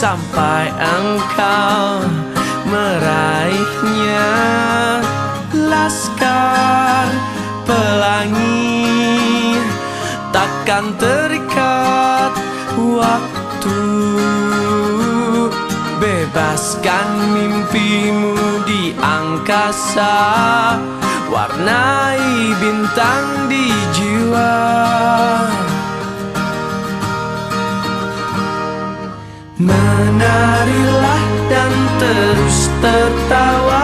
sampai engkau meraihnya. Laskar pelangi takkan terikat waktu. Bebaskan mimpimu di angkasa, warnai bintang di jiwa. Menarilah dan terus tertawa.